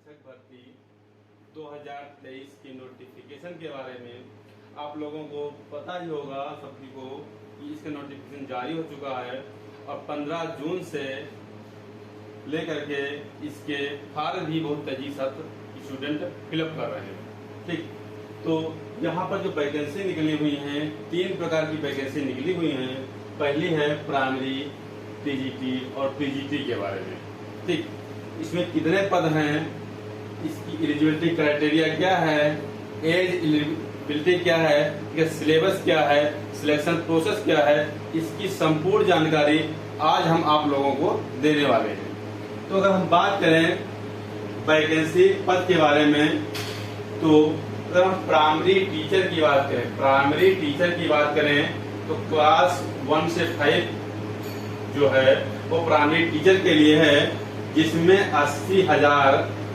शिक्षक भर्ती 2023 की नोटिफिकेशन के बारे में आप लोगों को पता ही होगा सभी को कि इसका नोटिफिकेशन जारी हो चुका है और 15 जून से लेकर के इसके फॉर्म भी बहुत तेजी से स्टूडेंट फिलअप कर रहे हैं। ठीक, तो यहाँ पर जो वैकेंसी निकली हुई हैं, 3 प्रकार की वैकेंसी निकली हुई हैं। पहली है प्राइमरी, टीजीटी और पीजीटी के बारे में। ठीक, इसमें कितने पद हैं, इसकी एलिजिबिलिटी क्राइटेरिया क्या है, एज एलिजिबिलिटी क्या है, इसका सिलेबस क्या है, सिलेक्शन प्रोसेस क्या है, इसकी संपूर्ण जानकारी आज हम आप लोगों को देने वाले हैं। तो अगर हम बात करें वैकेंसी पद के बारे में, तो अगर हम प्राइमरी टीचर की बात करें, तो क्लास 1 से 5 जो है वो प्राइमरी टीचर के लिए है, जिसमें 80,000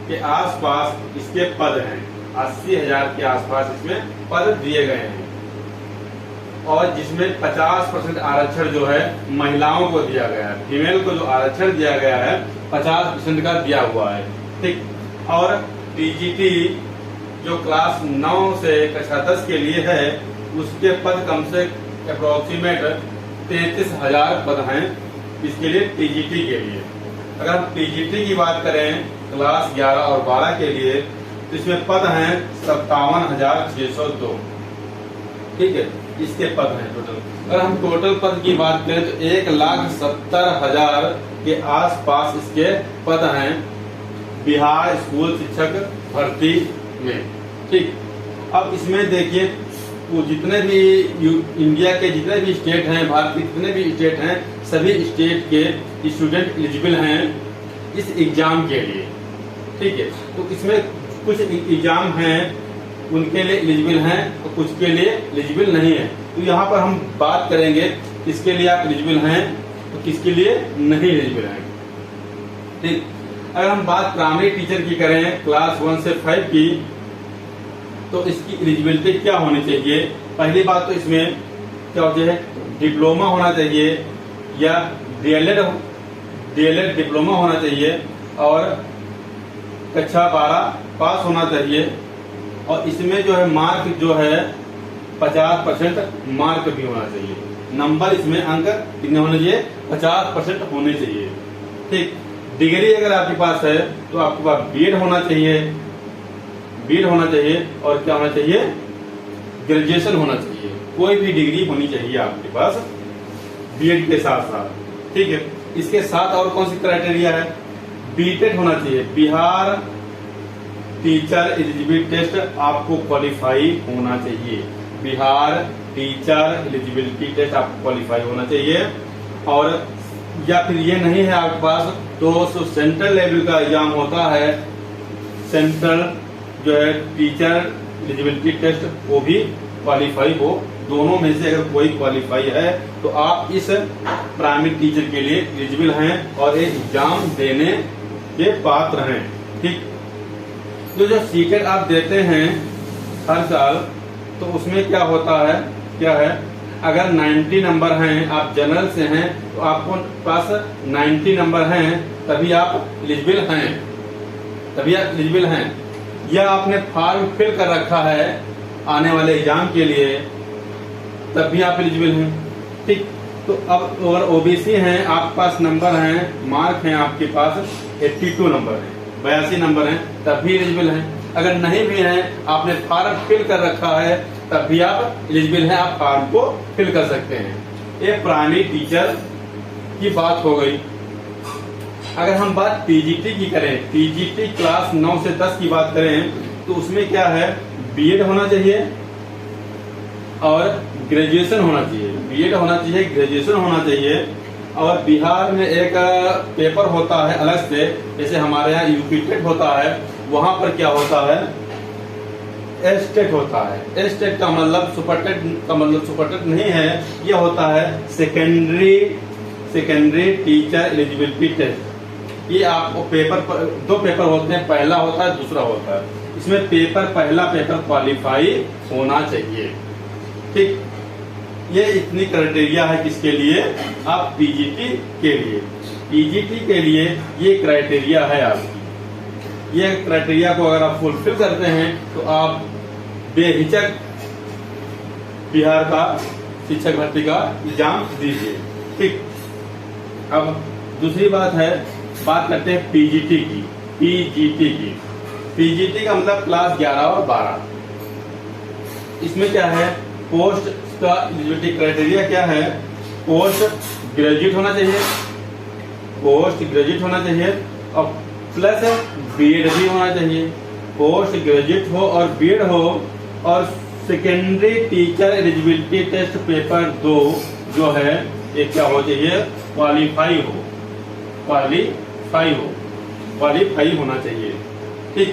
के आसपास इसके पद हैं। 80,000 के आसपास इसमें पद दिए गए हैं और जिसमें 50% आरक्षण जो है महिलाओं को दिया गया है। फीमेल को जो आरक्षण दिया गया है 50% का दिया हुआ है। ठीक, और टीजीटी जो क्लास 9 से कक्षा 10 के लिए है, उसके पद कम से अप्रोक्सीमेट 33,000 पद हैं इसके लिए, टीजीटी के लिए। अगर हम पीजीटी की बात करें क्लास 11 और 12 के लिए, तो इसमें पद हैं 57,602। ठीक है, इसके पद हैं टोटल। अगर हम टोटल पद की बात करें तो 1,70,000 के आसपास इसके पद हैं बिहार स्कूल शिक्षक भर्ती में। ठीक, अब इसमें देखिए वो जितने भी इंडिया के जितने भी स्टेट हैं, भारत के जितने भी स्टेट हैं, सभी स्टेट के स्टूडेंट एलिजिबल हैं इस एग्जाम के लिए। ठीक है, तो इसमें कुछ एग्जाम हैं उनके लिए एलिजिबल हैं और कुछ के लिए एलिजिबल नहीं है। तो यहाँ पर हम बात करेंगे किसके लिए आप एलिजिबल हैं तो किसके लिए नहीं एलिजिबल हैं। ठीक, अगर हम बात प्राइमरी टीचर की करें क्लास 1 से 5 की, तो इसकी एलिजिबिलिटी क्या होनी चाहिए। पहली बात तो इसमें क्या होती है, डिप्लोमा होना चाहिए या डीएलएड डिप्लोमा होना चाहिए और कक्षा 12 पास होना चाहिए। और इसमें जो है मार्क जो है 50% मार्क भी होना चाहिए। नंबर इसमें अंक कितने होने चाहिए, 50% होने चाहिए। ठीक, डिग्री अगर आपके पास है तो आपके पास बीएड होना चाहिए और क्या होना चाहिए, ग्रेजुएशन होना चाहिए। कोई भी डिग्री होनी चाहिए आपके पास बीएड के साथ साथ। ठीक है, इसके साथ और कौन सी क्राइटेरिया है, बीटेड होना चाहिए। बिहार टीचर एलिजिबिलिटी टेस्ट आपको क्वालिफाई होना चाहिए। बिहार टीचर एलिजिबिलिटी टेस्ट आपको क्वालिफाई होना चाहिए। और या फिर ये नहीं है आपके पास तो सेंट्रल लेवल का एग्जाम होता है, सेंट्रल जो है टीचर एलिजिबिलिटी टेस्ट, वो भी क्वालिफाई हो। दोनों में से अगर कोई क्वालिफाई है तो आप इस प्राइमरी टीचर के लिए एलिजिबल हैं और ये एग्जाम देने के पात्र हैं। ठीक, तो जो सीटेट आप देते हैं हर साल, तो उसमें क्या होता है, क्या है, अगर 90 नंबर हैं, आप जनरल से हैं तो आपको पास 90 नंबर हैं तभी आप एलिजिबल हैं, या आपने फॉर्म फिल कर रखा है आने वाले एग्जाम के लिए तब भी आप एलिजिबल हैं। ठीक, तो अब अगर ओबीसी हैं, आपके पास नंबर हैं, मार्क हैं आपके पास 82 नंबर हैं, 82 नंबर हैं, तब भी एलिजिबल हैं। अगर नहीं भी हैं, आपने फॉर्म फिल कर रखा है तब भी आप एलिजिबल हैं, आप फॉर्म को फिल कर सकते हैं। ये प्राइमरी टीचर की बात हो गई। अगर हम बात पीजीटी की करें, पीजीटी क्लास 9 से 10 की बात करें, तो उसमें क्या है, बीएड होना चाहिए और ग्रेजुएशन होना चाहिए। बीएड होना चाहिए, ग्रेजुएशन होना चाहिए। और बिहार में एक पेपर होता है अलग से, जैसे हमारे यहाँ यूपी टेट होता है, वहां पर क्या होता है, एस्टेट होता है। एस्टेट का मतलब सुपरटेट नहीं है, यह होता है सेकेंडरी टीचर एलिजिबिलिटी टेस्ट। ये आपको दो पेपर होते हैं, पहला होता है, दूसरा होता है। इसमें पहला पेपर क्वालिफाई होना चाहिए। ठीक, ये इतनी क्राइटेरिया है किसके लिए, आप पीजीटी के लिए ये क्राइटेरिया है आपकी। ये क्राइटेरिया को अगर आप फुलफिल करते हैं तो आप बेहिचक बिहार का शिक्षक भर्ती का एग्जाम दीजिए। ठीक, अब दूसरी बात करते हैं पीजीटी की। पीजीटी का मतलब क्लास 11 और 12। इसमें क्या है, पोस्ट का एलिजिबिलिटी क्राइटेरिया क्या है, पोस्ट ग्रेजुएट होना चाहिए और प्लस बीएड भी होना चाहिए। पोस्ट ग्रेजुएट हो और बीएड हो और secondary teacher eligibility test paper 2 जो है ये क्या हो चाहिए, क्वालिफाई होना चाहिए। ठीक,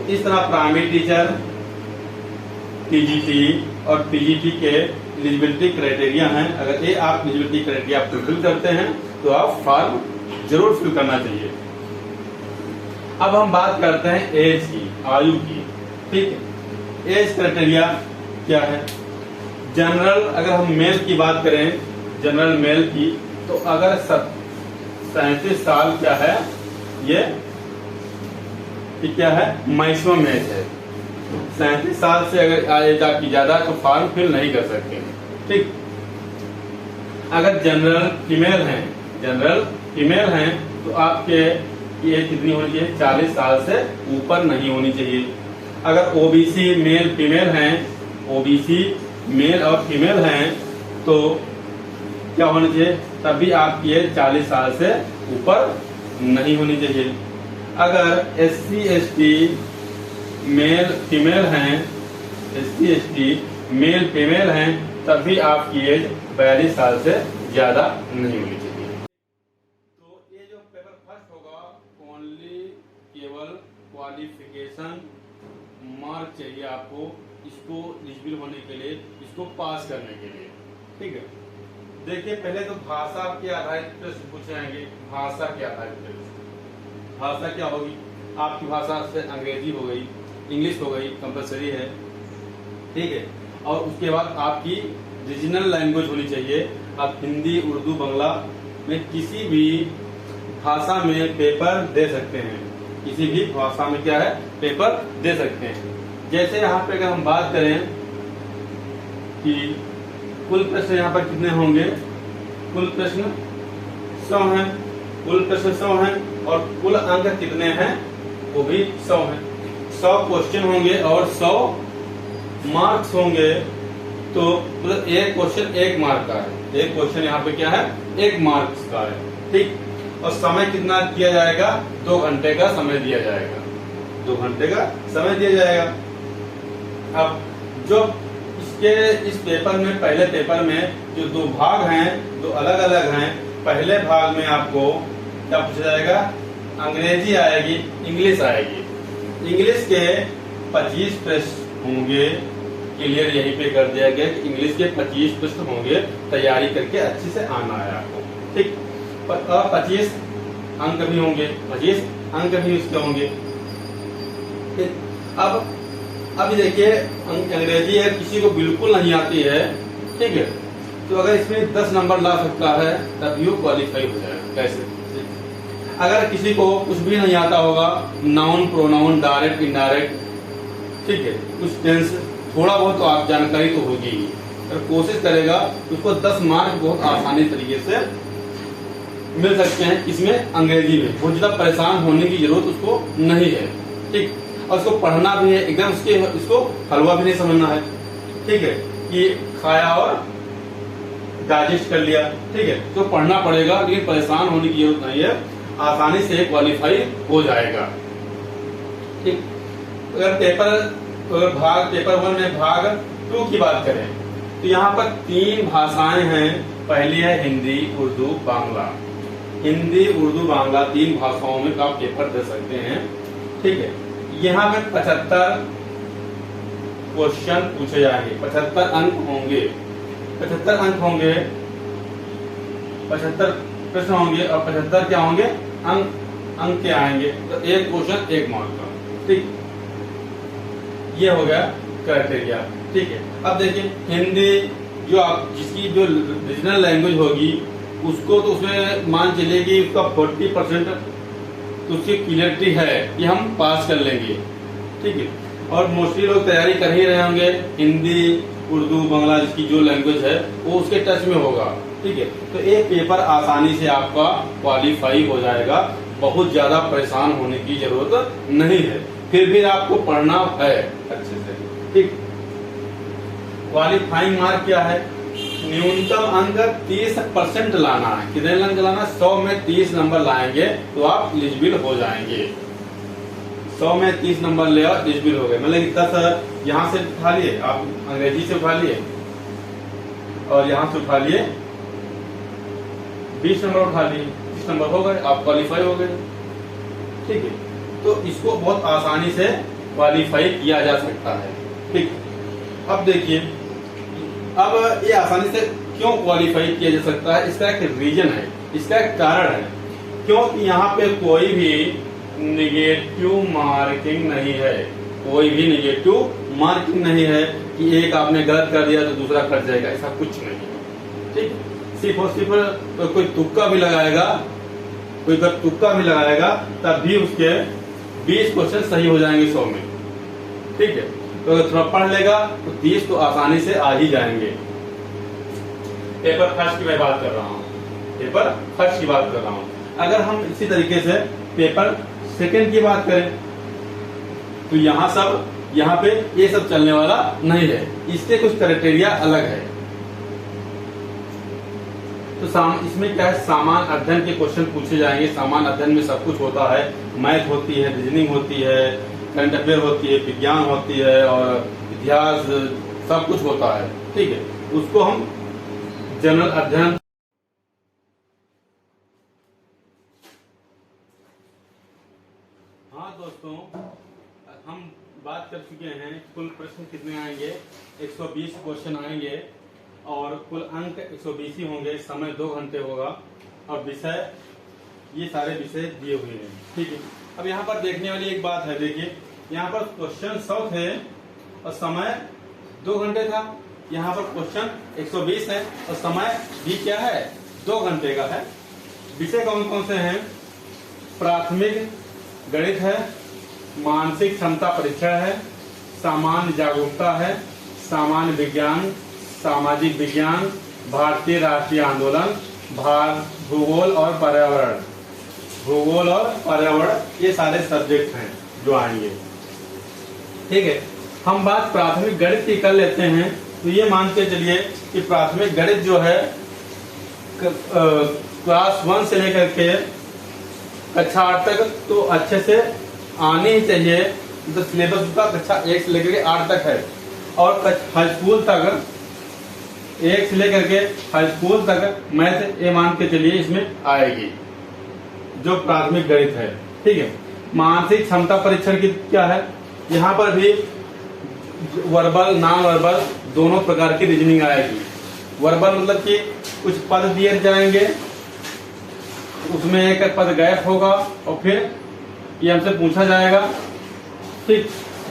इस तरह प्राइमरी टीचर, टीजीटी और पीजीटी के एलिजिबिलिटी क्राइटेरिया हैं। अगर ये आप एलिजिबिलिटी क्राइटेरिया फुलफिल करते हैं तो आप फॉर्म जरूर फिल करना चाहिए। अब हम बात करते हैं एज की, आयु की। ठीक है, एज क्राइटेरिया क्या है। जनरल, अगर हम मेल की बात करें, जनरल मेल की, तो अगर 37 साल क्या है, ये क्या है, मैक्सिमम एज है। 37 साल से अगर एज आपकी ज्यादा तो फॉर्म फिल नहीं कर सकते। ठीक, अगर जनरल फीमेल हैं तो आपके एज कितनी होनी चाहिए, 40 साल से ऊपर नहीं होनी चाहिए। अगर ओबीसी मेल और फीमेल हैं तो क्या होना चाहिए, तभी आपकी एज 40 साल से ऊपर नहीं होनी चाहिए। अगर एससी एसटी मेल फीमेल हैं तभी आपकी एज 42 साल से ज्यादा नहीं होनी चाहिए। तो ये जो पेपर फर्स्ट होगा, केवल क्वालिफिकेशन मार्क चाहिए आपको इसको एलिजिबल होने के लिए, इसको पास करने के लिए। ठीक है, देखिए पहले तो भाषा के आधारित प्रश्न पूछे जाएंगे। भाषा के आधारित प्रश्न, भाषा क्या होगी, आपकी भाषा से अंग्रेजी हो गई, इंग्लिश हो गई, कंपलसरी है। ठीक है, और उसके बाद आपकी रीजनल लैंग्वेज होनी चाहिए। आप हिंदी, उर्दू, बांग्ला में किसी भी भाषा में पेपर दे सकते हैं, किसी भी भाषा में क्या है, पेपर दे सकते हैं। जैसे यहाँ पे अगर हम बात करें कि कुल प्रश्न यहाँ पर कितने होंगे, कुल प्रश्न 100 हैं, और कुल अंक कितने हैं, वो भी 100 हैं। 100 क्वेश्चन होंगे और 100 मार्क्स होंगे, तो मतलब एक क्वेश्चन 1 मार्क का है। एक क्वेश्चन यहाँ पे क्या है, 1 मार्क्स का है। ठीक, और समय कितना दिया जाएगा, 2 घंटे का समय दिया जाएगा। 2 घंटे का समय दिया जाएगा। अब जो इस पेपर में, पहले पेपर में जो 2 भाग हैं, 2 अलग अलग हैं। पहले भाग में आपको क्या पूछा जाएगा, अंग्रेजी आएगी, इंग्लिश आएगी। इंग्लिश के 25 प्रश्न होंगे, क्लियर यहीं पे कर दिया गया कि इंग्लिश के 25 प्रश्न होंगे, तैयारी करके अच्छे से आना है आपको। ठीक, और 25 अंक भी होंगे, 25 अंक भी उसके होंगे। अब देखिए अंग्रेजी है, किसी को बिल्कुल नहीं आती है, ठीक है, तो अगर इसमें 10 नंबर ला सकता है तब वो क्वालिफाई हो जाएगा। कैसे, अगर किसी को कुछ भी नहीं आता होगा, नाउन, प्रोनाउन, डायरेक्ट, इनडायरेक्ट, ठीक है, कुछ टेंस, थोड़ा बहुत तो आप जानकारी तो होगी ही, अगर कोशिश करेगा उसको 10 मार्क बहुत आसानी तरीके से मिल सकते हैं इसमें, अंग्रेजी में। बहुत ज्यादा परेशान होने की जरूरत उसको नहीं है। ठीक, और उसको पढ़ना भी है एकदम, इसको हलवा भी नहीं समझना है। ठीक है, कि खाया और डाइजेस्ट कर लिया, ठीक है, तो पढ़ना पड़ेगा, लेकिन परेशान होने की जरूरत नहीं है, आसानी से क्वालिफाई हो जाएगा। ठीक, अगर पेपर 1 में भाग 2 की बात करें तो यहाँ पर 3 भाषाएं हैं। पहली है हिंदी, उर्दू, बांग्ला। हिंदी, उर्दू, बांग्ला 3 भाषाओं में आप पेपर दे सकते हैं। ठीक है, यहाँ पे 75 क्वेश्चन पूछे जाएंगे, 75 अंक होंगे, 75 अंक होंगे, 75 प्रश्न होंगे और 75 क्या होंगे, अंक के आएंगे। तो एक क्वेश्चन 1 मार्क का। ठीक, ये हो गया क्राइटेरिया। ठीक है, अब देखिए हिंदी जो आप जिसकी जो रीजनल लैंग्वेज होगी उसको तो उसमें मान चलिए कि उसका 40% तो उसकी क्लियरिटी है कि हम पास कर लेंगे, ठीक है। और मोस्टली लोग तैयारी कर ही रहे होंगे, हिंदी, उर्दू, बांग्ला, जिसकी जो लैंग्वेज है वो उसके टच में होगा, ठीक है। तो एक पेपर आसानी से आपका क्वालिफाई हो जाएगा, बहुत ज्यादा परेशान होने की जरूरत नहीं है। फिर भी आपको पढ़ना है अच्छे से, ठीक। क्वालिफाइंग मार्क क्या है? न्यूनतम अंक 30% लाना है। कितने अंक लाना? 100 में 30 नंबर लाएंगे तो आप एलिजिबल हो जाएंगे। 100 में 30 नंबर ले आओ, एलिजिबल हो गए। मतलब 10 यहाँ से उठा लिए, आप अंग्रेजी से उठा लिए और यहाँ से उठा लिए 20 नंबर उठा लिए, 30 नंबर हो गए, आप क्वालिफाई हो गए, ठीक है। तो इसको बहुत आसानी से क्वालिफाई किया जा सकता है, ठीक। अब देखिए, अब ये आसानी से क्यों क्वालिफाई किया जा सकता है, इसका एक रीजन है, इसका एक कारण है। क्योंकि यहाँ पे कोई भी निगेटिव मार्किंग नहीं है, कोई भी निगेटिव मार्किंग नहीं है कि एक आपने गलत कर दिया तो दूसरा कट जाएगा, ऐसा कुछ नहीं है, ठीक। सिर्फ और सिर्फ कोई तुक्का भी लगाएगा, कोई अगर तुक्का भी लगाएगा तब भी उसके 20 क्वेश्चन सही हो जाएंगे 100 में, ठीक है। तो अगर थोड़ा पढ़ लेगा तो 30 तो आसानी से आ ही जाएंगे। पेपर फर्स्ट की मैं बात कर रहा हूँ, पेपर फर्स्ट की बात कर रहा हूँ। अगर हम इसी तरीके से पेपर सेकंड की बात करें तो यहाँ पे ये सब चलने वाला नहीं है, इसके कुछ क्राइटेरिया अलग है। तो इसमें क्या है, सामान्य अध्ययन के क्वेश्चन पूछे जाएंगे। सामान्य अध्ययन में सब कुछ होता है, मैथ होती है, रीजनिंग होती है, करंट अफेयर होती है, विज्ञान होती है और इतिहास, सब कुछ होता है, ठीक है। उसको हम जनरल अध्ययन। हाँ दोस्तों, हम बात कर चुके हैं कुल प्रश्न कितने आएंगे। 120 क्वेश्चन आएंगे और कुल अंक 120 ही होंगे। समय 2 घंटे होगा और विषय, ये सारे विषय दिए हुए हैं, ठीक है। अब यहाँ पर देखने वाली एक बात है, देखिए यहाँ पर क्वेश्चन 100 थे और समय 2 घंटे था। यहाँ पर क्वेश्चन 120 है और समय भी क्या है, 2 घंटे का है। विषय कौन कौन से हैं? प्राथमिक गणित है, मानसिक क्षमता परीक्षण है, सामान्य जागरूकता है, सामान्य विज्ञान, सामाजिक विज्ञान, भारतीय राष्ट्रीय आंदोलन, भूगोल और पर्यावरण, भूगोल और पर्यावरण, ये सारे सब्जेक्ट हैं जो आएंगे, ठीक है। हम बात प्राथमिक गणित की कर लेते हैं। तो ये मान के चलिए कि प्राथमिक गणित जो है क्लास 1 से लेकर के कक्षा 8 तक तो अच्छे से आने ही चाहिए। तो सिलेबस उसका कक्षा 1 से लेकर के 8 तक है और हाई स्कूल तक, 1 से लेकर के हाई स्कूल तक मैथ ये मान के चलिए इसमें आएगी जो प्राथमिक गणित है, ठीक है। मानसिक क्षमता परीक्षण की क्या है, यहाँ पर भी वर्बल, नॉन वर्बल दोनों प्रकार की रीजनिंग आएगी। वर्बल मतलब कि कुछ पद दिए जाएंगे, उसमें एक पद गैप होगा और फिर ये हमसे पूछा जाएगा, ठीक।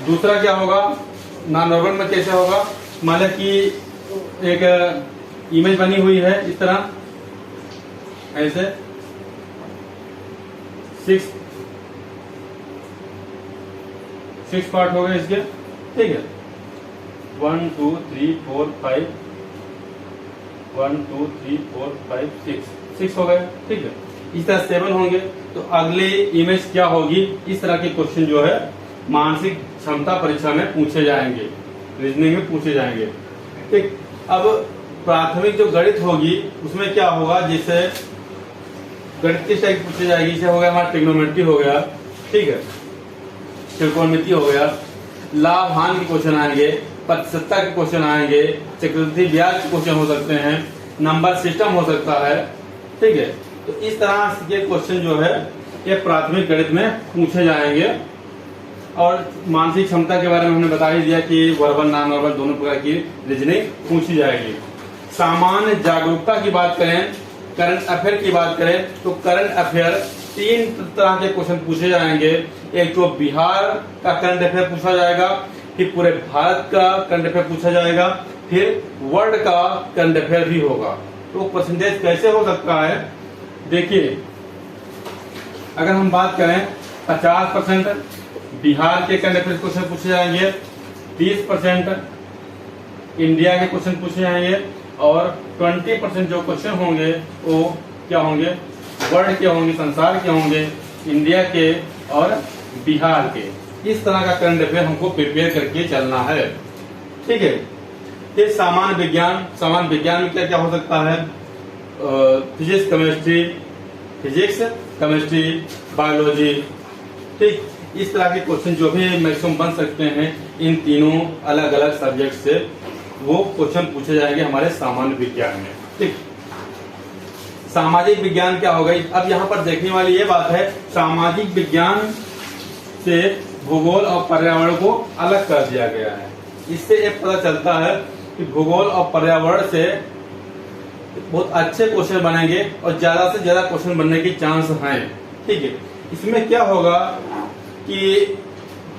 दूसरा क्या होगा, नॉन वर्बल में कैसे होगा, मान लो कि एक इमेज बनी हुई है इस तरह, ऐसे 6 पार्ट हो गए इसके, ठीक है। 1 2 3 4 5 1 2 3 4 5 6 हो गए, ठीक है। इस तरह 7 होंगे। तो अगली इमेज क्या होगी, इस तरह के क्वेश्चन जो है मानसिक क्षमता परीक्षा में पूछे जाएंगे, रीजनिंग में पूछे जाएंगे, ठीक। अब प्राथमिक जो गणित होगी उसमें क्या होगा, जैसे गणित किस टाइप पूछी जाएगी, जैसे हो गया हमारा ट्रिग्नोमेट्री हो गया, ठीक है, त्रिकोणमिति हो गया, लाभ हानि के क्वेश्चन आएंगे, प्रतिशतता के क्वेश्चन आएंगे, चक्रवृद्धि ब्याज के क्वेश्चन हो सकते हैं, नंबर सिस्टम हो सकता है, ठीक है। तो इस तरह के क्वेश्चन जो है ये प्राथमिक गणित में पूछे जाएंगे। और मानसिक क्षमता के बारे में हमने बता ही दिया कि वर्बल, नॉन वर्बल दोनों प्रकार की रीजनिंग पूछी जाएगी। सामान्य जागरूकता की बात करें, करंट अफेयर की बात करें तो करंट अफेयर 3 तरह के क्वेश्चन पूछे जाएंगे। एक तो बिहार का करंट अफेयर पूछा जाएगा, फिर पूरे भारत का करंट अफेयर पूछा जाएगा, फिर वर्ल्ड का करंट अफेयर भी होगा। तो परसेंटेज कैसे हो सकता है, देखिए अगर हम बात करें 50% बिहार के करंट अफेयर्स क्वेश्चन पूछे जाएंगे, 30% इंडिया के क्वेश्चन पूछे जाएंगे और 20% जो क्वेश्चन होंगे वो क्या होंगे, वर्ल्ड के होंगे, संसार के होंगे, इंडिया के और बिहार के। इस तरह का करंट अफेयर हमको प्रिपेयर करके चलना है, ठीक है। फिर सामान्य विज्ञान में क्या क्या हो सकता है, फिजिक्स केमिस्ट्री बायोलॉजी, ठीक। इस तरह के क्वेश्चन जो भी मैक्सिमम बन सकते हैं इन तीनों अलग अलग सब्जेक्ट से वो क्वेश्चन पूछे जाएंगे हमारे सामान्य विज्ञान में, ठीक। सामाजिक विज्ञान क्या होगा, अब यहाँ पर देखने वाली ये बात है, सामाजिक विज्ञान से भूगोल और पर्यावरण को अलग कर दिया गया है। इससे एक पता चलता है कि भूगोल और पर्यावरण से बहुत अच्छे क्वेश्चन बनेंगे और ज्यादा से ज्यादा क्वेश्चन बनने की चांस हैं, ठीक है। इसमें क्या होगा कि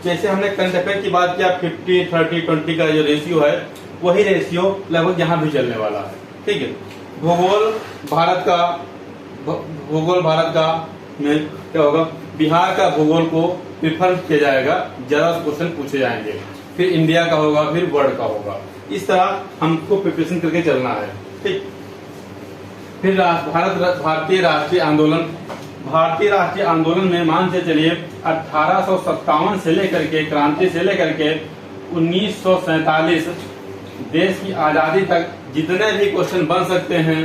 जैसे हमने करंट अफेयर की बात किया 50, 30, 20 का जो रेशियो है वही रेशियो लगभग यहाँ भी चलने वाला है, ठीक है। भूगोल भारत का में क्या होगा, बिहार का भूगोल को प्रिफर किया जाएगा, ज्यादा क्वेश्चन पूछे जाएंगे, फिर इंडिया का होगा, फिर वर्ल्ड का होगा। इस तरह हमको प्रिपरेशन करके चलना है, ठीक। फिर भारतीय राष्ट्रीय आंदोलन में मान से चलिए 1857 से लेकर के क्रांति से लेकर के 1947 देश की आजादी तक जितने भी क्वेश्चन बन सकते हैं,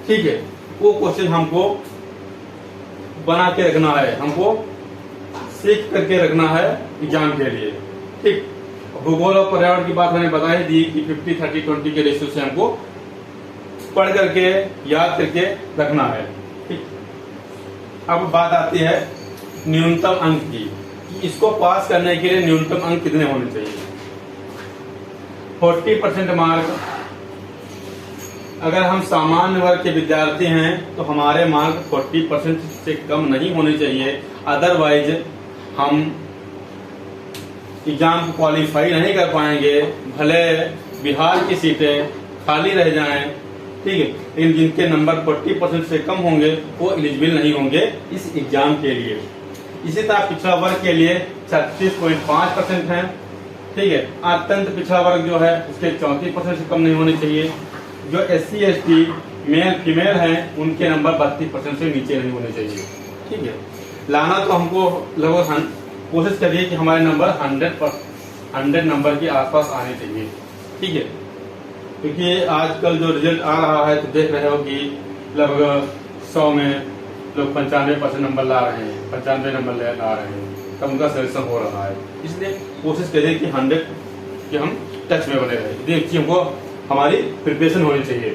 ठीक है, वो क्वेश्चन हमको बना के रखना है, हमको सीख करके रखना है एग्जाम के लिए, ठीक। भूगोल और पर्यावरण की बात मैंने बता ही दी कि 50, 30, 20 के रेशियो से हमको पढ़ करके याद करके रखना है, ठीक। अब बात आती है न्यूनतम अंक की, कि इसको पास करने के लिए न्यूनतम अंक कितने होने चाहिए। 40% मार्क, अगर हम सामान्य वर्ग के विद्यार्थी हैं तो हमारे मार्क 40% से कम नहीं होने चाहिए, अदरवाइज हम एग्जाम को क्वालिफाई नहीं कर पाएंगे, भले बिहार की सीटें खाली रह जाएं, ठीक है, लेकिन जिनके नंबर 40% से कम होंगे वो एलिजिबल नहीं होंगे इस एग्जाम के लिए। इसी तरह पिछड़ा वर्ग के लिए 36.5% है, ठीक है। अत्यंत पिछड़ा वर्ग जो है उसके 34% से कम नहीं होने चाहिए। जो SC ST मेल फीमेल हैं उनके नंबर 32% से नीचे नहीं होने चाहिए, ठीक है। लाना तो हमको लगभग कोशिश करिए कि हमारे नंबर 100 नंबर के आसपास आने चाहिए, ठीक है। क्योंकि आजकल जो रिजल्ट आ रहा है तो देख रहे हो कि लगभग 100 में लोग 95% नंबर ला रहे हैं, 95 नंबर ला रहे हैं, तब उनका सिलेक्शन हो रहा है। इसलिए कोशिश करिए कि 100 के हम टच में बने रहे, इतनी हमको हमारी प्रिपरेशन होनी चाहिए,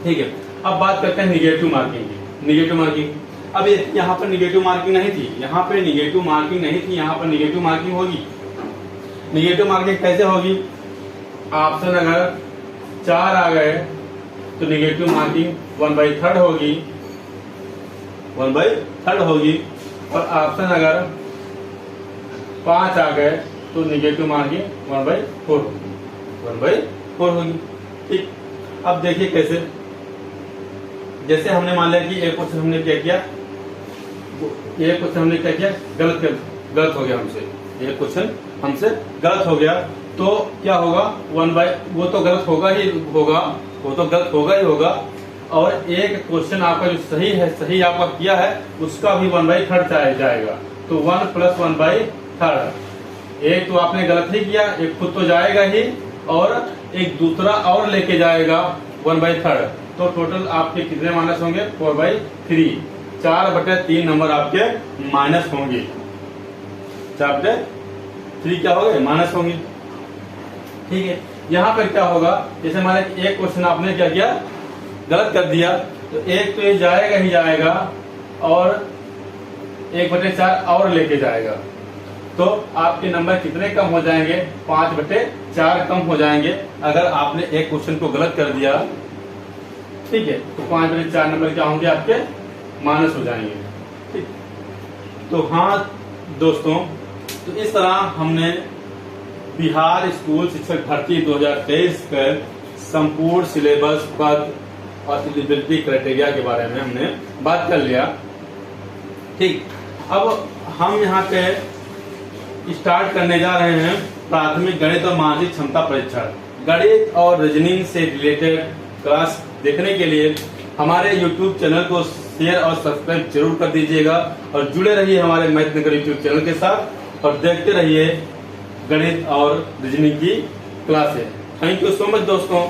ठीक है। अब बात करते हैं निगेटिव मार्किंग की। निगेटिव मार्किंग, अब यहाँ पर निगेटिव मार्किंग नहीं थी, यहाँ पे निगेटिव मार्किंग नहीं थी, यहाँ पर निगेटिव मार्किंग होगी। निगेटिव मार्किंग कैसे होगी, ऑप्शन अगर 4 आ गए तो निगेटिव मार्किंग 1/3 होगी, 1/3 होगी, और ऑप्शन अगर 5 आ गए तो निगेटिव मार्किंग 1/4 होगी, 1/4 होगी, ठीक। अब देखिए कैसे, जैसे हमने मान लिया कि एक क्वेश्चन हमने क्या किया, गलत हो गया हमसे, एक क्वेश्चन हमसे गलत हो गया, तो क्या होगा, वो तो गलत होगा ही होगा, और एक क्वेश्चन आपका जो सही आपका किया है उसका भी 1/3 जाएगा, तो 1 + 1/3, एक तो आपने गलत ही किया, एक खुद तो जाएगा ही, और एक दूसरा और लेके जाएगा 1/3, तो टोटल आपके कितने माइनस होंगे, 4/3, 4/3 नंबर आपके माइनस होंगे, 4/3 क्या हो गए, माइनस होंगे, ठीक है। यहाँ पर क्या होगा, जैसे हमारे एक क्वेश्चन आपने क्या किया, गलत कर दिया, तो एक तो ये जाएगा ही जाएगा, और 1/4 और लेके जाएगा, तो आपके नंबर कितने कम हो जाएंगे, 5/4 कम हो जाएंगे। अगर आपने एक क्वेश्चन को गलत कर दिया, ठीक है, तो 5/4 नंबर क्या होंगे, आपके माइनस हो जाएंगे, ठीक। तो हाँ दोस्तों, तो इस तरह हमने बिहार स्कूल शिक्षक भर्ती 2023 के संपूर्ण सिलेबस, पद और एलिजिबिलिटी क्राइटेरिया के बारे में हमने बात कर लिया। ठीक, अब हम यहाँ पे स्टार्ट करने जा रहे हैं प्राथमिक गणित और मानसिक क्षमता परीक्षण। गणित और रीजनिंग से रिलेटेड क्लास देखने के लिए हमारे YouTube चैनल को शेयर और सब्सक्राइब जरूर कर दीजिएगा और जुड़े रहिए हमारे मैथ नगर YouTube चैनल के साथ और देखते रहिए गणित और रीजनिंग की क्लासें। थैंक यू सो मच दोस्तों।